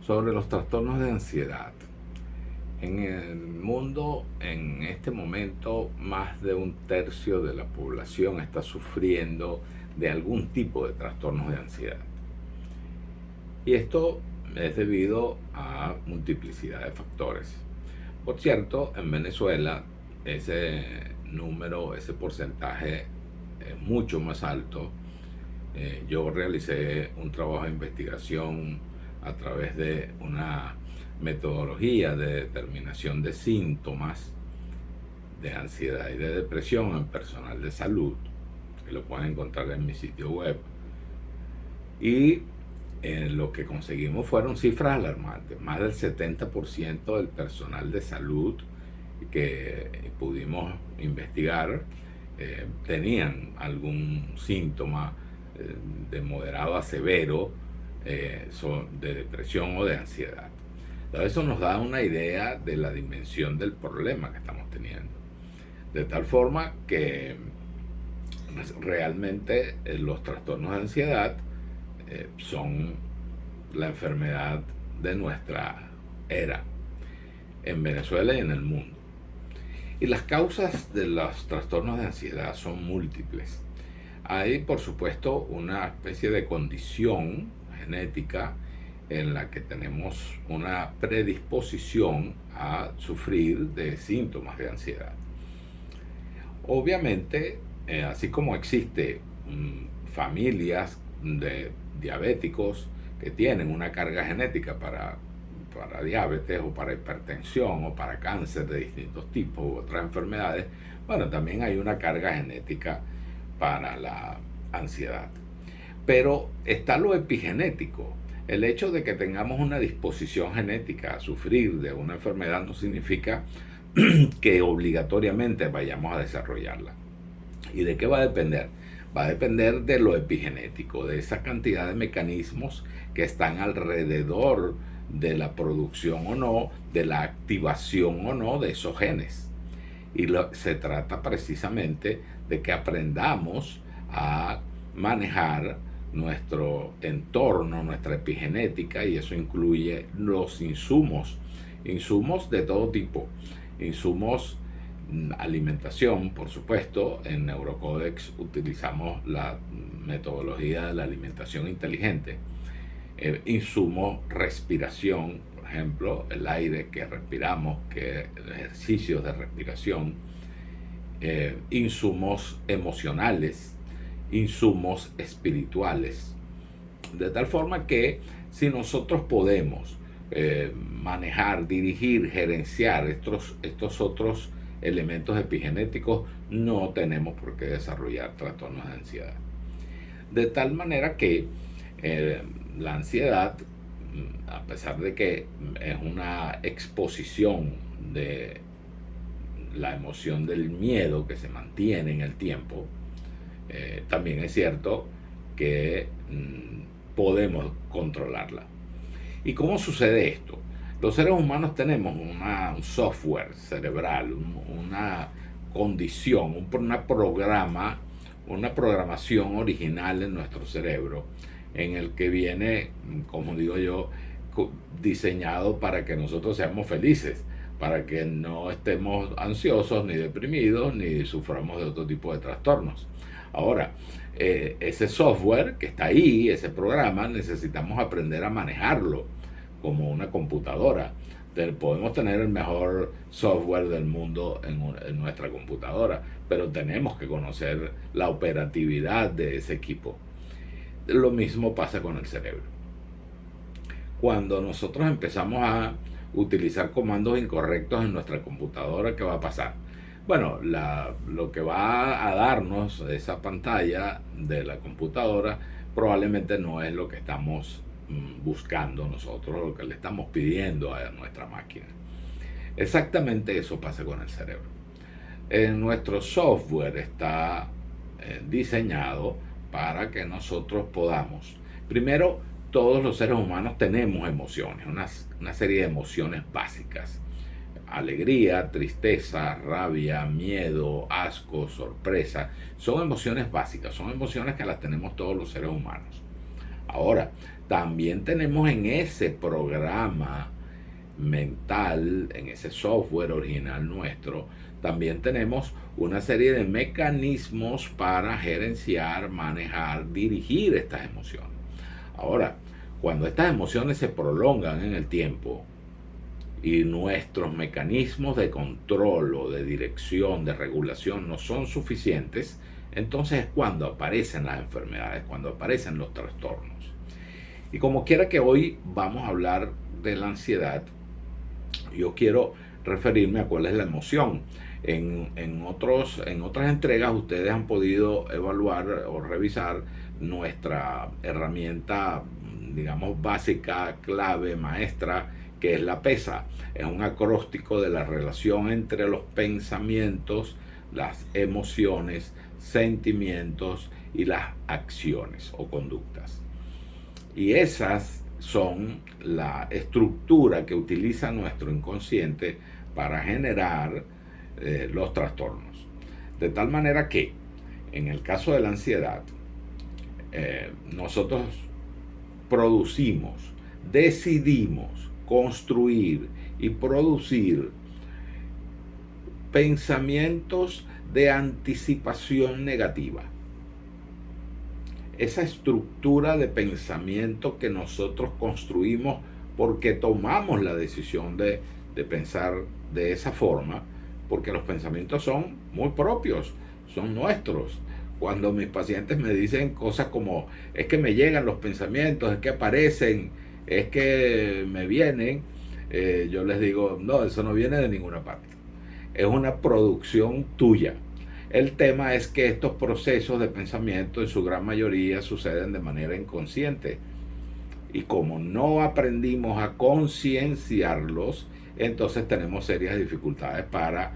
sobre los trastornos de ansiedad. En el mundo, en este momento, más de un tercio de la población está sufriendo de algún tipo de trastornos de ansiedad. Y esto es debido a multiplicidad de factores. Por cierto, en Venezuela ese número, ese porcentaje es mucho más alto. Yo realicé un trabajo de investigación a través de una metodología de determinación de síntomas de ansiedad y de depresión en personal de salud, que lo pueden encontrar en mi sitio web. Y lo que conseguimos fueron cifras alarmantes. Más del 70% del personal de salud que pudimos investigar tenían algún síntoma de moderado a severo de depresión o de ansiedad. Entonces eso nos da una idea de la dimensión del problema que estamos teniendo. De tal forma que realmente los trastornos de ansiedad son la enfermedad de nuestra era en Venezuela y en el mundo. Y las causas de los trastornos de ansiedad son múltiples. Hay, por supuesto, una especie de condición genética en la que tenemos una predisposición a sufrir de síntomas de ansiedad. Obviamente, así como existe familias de diabéticos que tienen una carga genética para diabetes o para hipertensión o para cáncer de distintos tipos u otras enfermedades, bueno, también hay una carga genética para la ansiedad. Pero está lo epigenético. El hecho de que tengamos una disposición genética a sufrir de una enfermedad no significa que obligatoriamente vayamos a desarrollarla. ¿Y de qué va a depender? Va a depender de lo epigenético, de esa cantidad de mecanismos que están alrededor de la producción o no, de la activación o no de esos genes. Y se trata precisamente de que aprendamos a manejar nuestro entorno, nuestra epigenética, y eso incluye los insumos de todo tipo, insumos, alimentación, por supuesto. En Neurocodex utilizamos la metodología de la alimentación inteligente. Insumos, respiración, por ejemplo, el aire que respiramos, que ejercicios de respiración, insumos emocionales, insumos espirituales. De tal forma que si nosotros podemos manejar, dirigir, gerenciar estos otros elementos epigenéticos, no tenemos por qué desarrollar trastornos de ansiedad. De tal manera que la ansiedad, a pesar de que es una exposición de la emoción del miedo que se mantiene en el tiempo, también es cierto que podemos controlarla. ¿Y cómo sucede esto? Los seres humanos tenemos un software cerebral, una condición, una programación original en nuestro cerebro, en el que viene, como digo yo, diseñado para que nosotros seamos felices, para que no estemos ansiosos ni deprimidos ni suframos de otro tipo de trastornos. Ahora, ese software que está ahí, ese programa, necesitamos aprender a manejarlo como una computadora. Podemos tener el mejor software del mundo en nuestra computadora, pero tenemos que conocer la operatividad de ese equipo. Lo mismo pasa con el cerebro. Cuando nosotros empezamos a utilizar comandos incorrectos en nuestra computadora, ¿qué va a pasar? Bueno, lo que va a darnos esa pantalla de la computadora probablemente no es lo que estamos buscando nosotros, lo que le estamos pidiendo a nuestra máquina. Exactamente eso pasa con el cerebro. Nuestro software está diseñado para que nosotros podamos, primero, todos los seres humanos tenemos emociones, una serie de emociones básicas: alegría, tristeza, rabia, miedo, asco, sorpresa. Son emociones básicas, son emociones que las tenemos todos los seres humanos. Ahora, también tenemos en ese programa mental, en ese software original nuestro, también tenemos una serie de mecanismos para gerenciar, manejar, dirigir estas emociones. Ahora, cuando estas emociones se prolongan en el tiempo y nuestros mecanismos de control o de dirección, de regulación no son suficientes, entonces es cuando aparecen las enfermedades, cuando aparecen los trastornos. Y como quiera que hoy vamos a hablar de la ansiedad, yo quiero referirme a cuál es la emoción. En otras entregas ustedes han podido evaluar o revisar nuestra herramienta, digamos, básica, clave, maestra, que es la PESA. Es un acróstico de la relación entre los pensamientos, las emociones, sentimientos y las acciones o conductas. Y esas son la estructura que utiliza nuestro inconsciente para generar los trastornos. De tal manera que, en el caso de la ansiedad, nosotros producimos, decidimos construir y producir pensamientos de anticipación negativa. Esa estructura de pensamiento que nosotros construimos porque tomamos la decisión de pensar de esa forma, porque los pensamientos son muy propios, son nuestros. Cuando mis pacientes me dicen cosas como, es que me llegan los pensamientos, es que aparecen, es que me vienen, yo les digo, no, eso no viene de ninguna parte. Es una producción tuya. El tema es que estos procesos de pensamiento en su gran mayoría suceden de manera inconsciente. Y como no aprendimos a concienciarlos, entonces tenemos serias dificultades para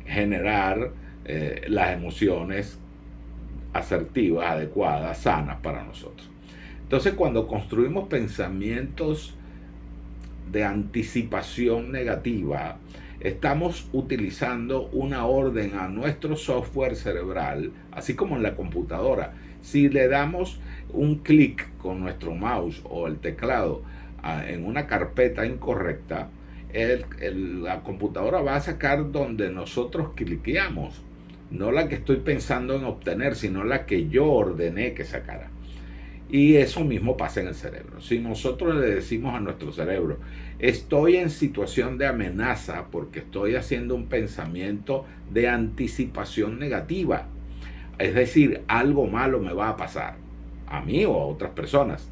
generar las emociones asertivas, adecuadas, sanas para nosotros. Entonces, cuando construimos pensamientos de anticipación negativa, estamos utilizando una orden a nuestro software cerebral, así como en la computadora. Si le damos un clic con nuestro mouse o el teclado en una carpeta incorrecta, la computadora va a sacar donde nosotros cliqueamos, no la que estoy pensando en obtener, sino la que yo ordené que sacara. Y eso mismo pasa en el cerebro. Si nosotros le decimos a nuestro cerebro, estoy en situación de amenaza porque estoy haciendo un pensamiento de anticipación negativa, es decir, algo malo me va a pasar, a mí o a otras personas.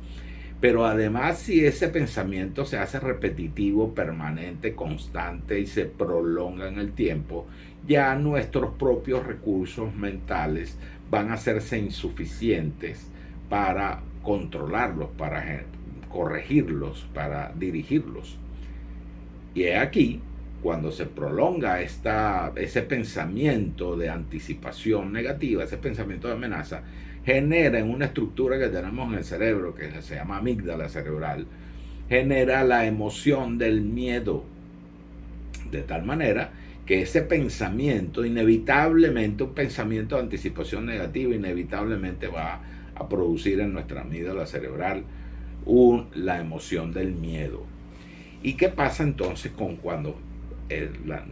Pero además, si ese pensamiento se hace repetitivo, permanente, constante y se prolonga en el tiempo, ya nuestros propios recursos mentales van a hacerse insuficientes para controlarlos, para corregirlos, para dirigirlos. Y es aquí cuando se prolonga ese pensamiento de anticipación negativa, ese pensamiento de amenaza, genera en una estructura que tenemos en el cerebro, que se llama amígdala cerebral, genera la emoción del miedo. De tal manera que ese pensamiento, inevitablemente, un pensamiento de anticipación negativa, inevitablemente va a producir en nuestra amígdala cerebral la emoción del miedo. ¿Y qué pasa entonces con cuando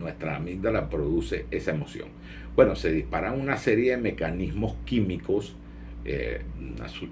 nuestra amígdala produce esa emoción? Bueno, se disparan una serie de mecanismos químicos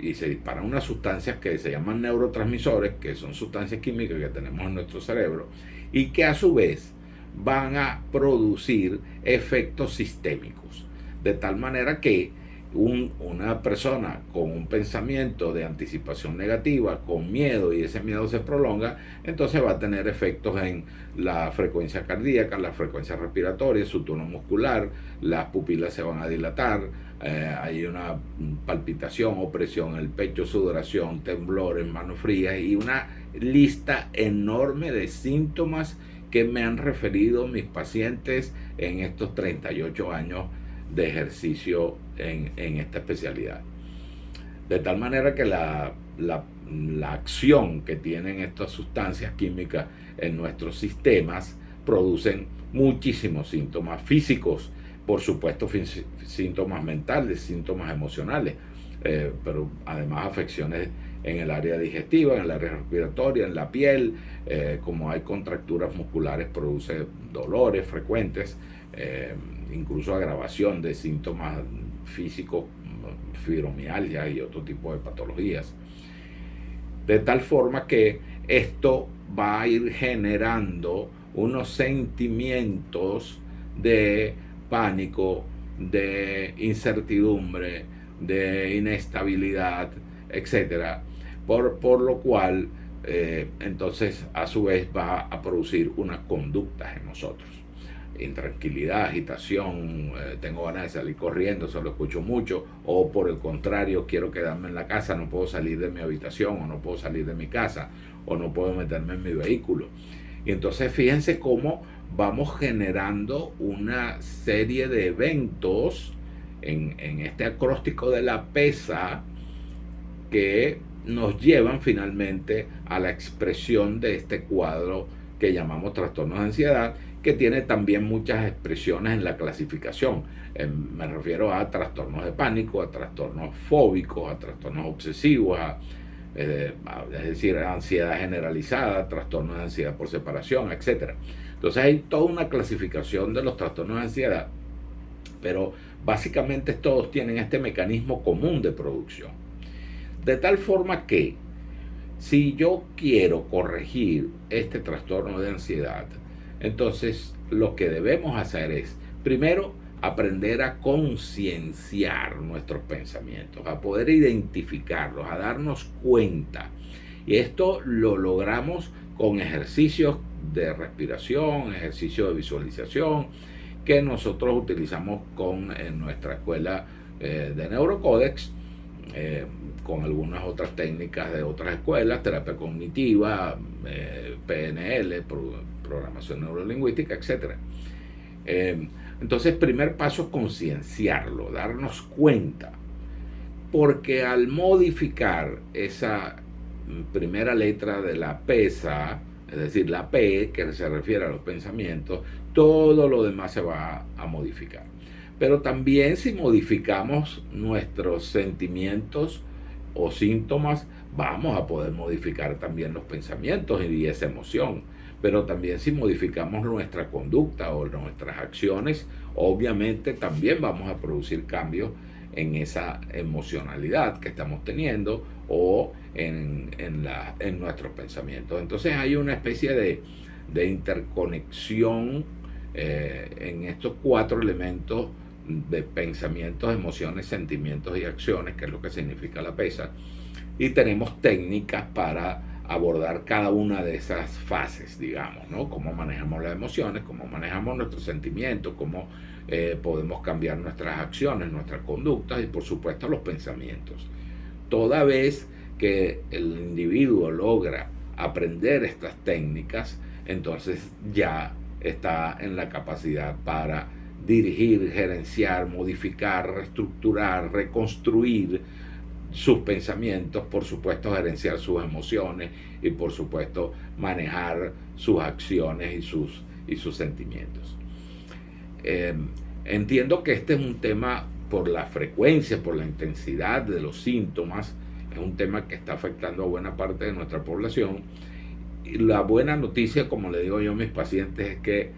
y se disparan unas sustancias que se llaman neurotransmisores, que son sustancias químicas que tenemos en nuestro cerebro y que a su vez van a producir efectos sistémicos, de tal manera que una persona con un pensamiento de anticipación negativa, con miedo, y ese miedo se prolonga, entonces va a tener efectos en la frecuencia cardíaca, la frecuencia respiratoria, su tono muscular, las pupilas se van a dilatar, hay una palpitación, opresión en el pecho, sudoración, temblores, manos frías y una lista enorme de síntomas que me han referido mis pacientes en estos 38 años de ejercicio en esta especialidad. De tal manera que la acción que tienen estas sustancias químicas en nuestros sistemas producen muchísimos síntomas físicos, por supuesto síntomas mentales, síntomas emocionales, pero además afecciones en el área digestiva, en el área respiratoria, en la piel. Como hay contracturas musculares, produce dolores frecuentes, incluso agravación de síntomas físicos, fibromialgia y otro tipo de patologías. De tal forma que esto va a ir generando unos sentimientos de pánico, de incertidumbre, de inestabilidad, etcétera, por lo cual entonces a su vez va a producir unas conductas en nosotros: intranquilidad, agitación, tengo ganas de salir corriendo, se lo escucho mucho, o por el contrario, quiero quedarme en la casa, no puedo salir de mi habitación, o no puedo salir de mi casa, o no puedo meterme en mi vehículo. Y entonces fíjense cómo vamos generando una serie de eventos en este acróstico de la PESA que nos llevan finalmente a la expresión de este cuadro que llamamos trastornos de ansiedad, que tiene también muchas expresiones en la clasificación. Me refiero a trastornos de pánico, a trastornos fóbicos, a trastornos obsesivos, es decir, ansiedad generalizada, trastornos de ansiedad por separación, etc. Entonces hay toda una clasificación de los trastornos de ansiedad, pero básicamente todos tienen este mecanismo común de producción. De tal forma que si yo quiero corregir este trastorno de ansiedad, entonces lo que debemos hacer es, primero, aprender a concienciar nuestros pensamientos, a poder identificarlos, a darnos cuenta. Y esto lo logramos con ejercicios de respiración, ejercicios de visualización, que nosotros utilizamos en nuestra escuela de Neurocódex, con algunas otras técnicas de otras escuelas, terapia cognitiva, PNL, programación neurolingüística, etc. Entonces, primer paso es concienciarlo, darnos cuenta, porque al modificar esa primera letra de la PESA, es decir, la P, que se refiere a los pensamientos, todo lo demás se va a modificar. Pero también si modificamos nuestros sentimientos o síntomas, vamos a poder modificar también los pensamientos y esa emoción. Pero también si modificamos nuestra conducta o nuestras acciones, obviamente también vamos a producir cambios en esa emocionalidad que estamos teniendo o en nuestros pensamientos. Entonces hay una especie de interconexión en estos 4 elementos de pensamientos, emociones, sentimientos y acciones, que es lo que significa la PESA, y tenemos técnicas para abordar cada una de esas fases, digamos, ¿no? Cómo manejamos las emociones, cómo manejamos nuestros sentimientos, cómo podemos cambiar nuestras acciones, nuestras conductas y por supuesto los pensamientos. Toda vez que el individuo logra aprender estas técnicas, entonces ya está en la capacidad para dirigir, gerenciar, modificar, reestructurar, reconstruir sus pensamientos, por supuesto gerenciar sus emociones y por supuesto manejar sus acciones y sus sentimientos. Entiendo que este es un tema, por la frecuencia, por la intensidad de los síntomas, es un tema que está afectando a buena parte de nuestra población. Y la buena noticia, como le digo yo a mis pacientes, es que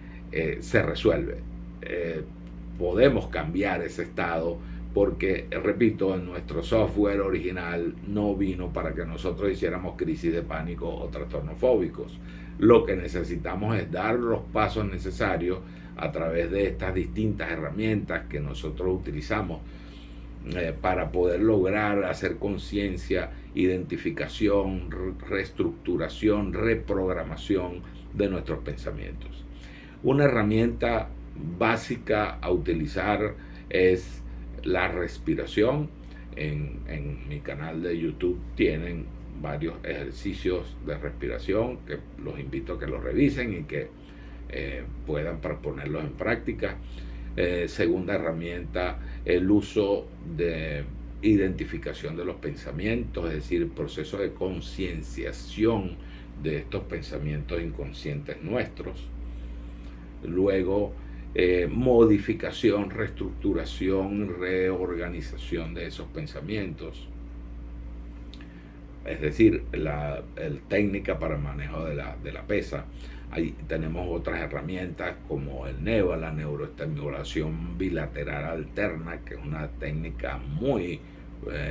se resuelve. Podemos cambiar ese estado porque, repito, en nuestro software original no vino para que nosotros hiciéramos crisis de pánico o trastornos fóbicos. Lo que necesitamos es dar los pasos necesarios a través de estas distintas herramientas que nosotros utilizamos para poder lograr hacer conciencia, identificación, reestructuración, reprogramación de nuestros pensamientos. Una herramienta básica a utilizar es la respiración. En mi canal de YouTube tienen varios ejercicios de respiración que los invito a que los revisen y que puedan ponerlos en práctica. Segunda herramienta, el uso de identificación de los pensamientos, es decir, el proceso de concienciación de estos pensamientos inconscientes nuestros. Luego, modificación, reestructuración, reorganización de esos pensamientos. es decir, el técnica para el manejo de la pesa. Ahí tenemos otras herramientas como el NEVA, la neuroestimulación bilateral alterna, que es una técnica muy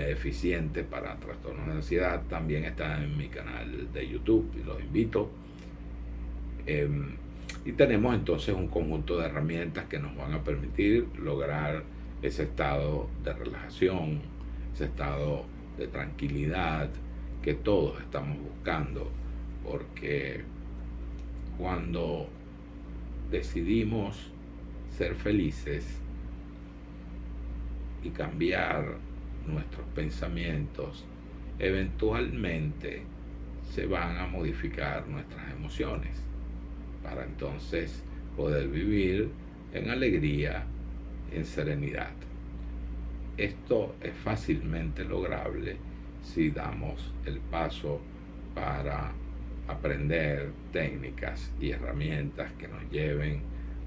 eficiente para trastornos de ansiedad. También está en mi canal de YouTube y los invito. Y tenemos entonces un conjunto de herramientas que nos van a permitir lograr ese estado de relajación, ese estado de tranquilidad que todos estamos buscando, porque cuando decidimos ser felices y cambiar nuestros pensamientos, eventualmente se van a modificar nuestras emociones para entonces poder vivir en alegría, en serenidad. Esto es fácilmente lograble si damos el paso para aprender técnicas y herramientas que nos lleven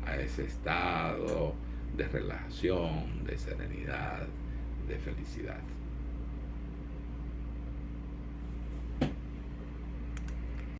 a ese estado de relajación, de serenidad, de felicidad.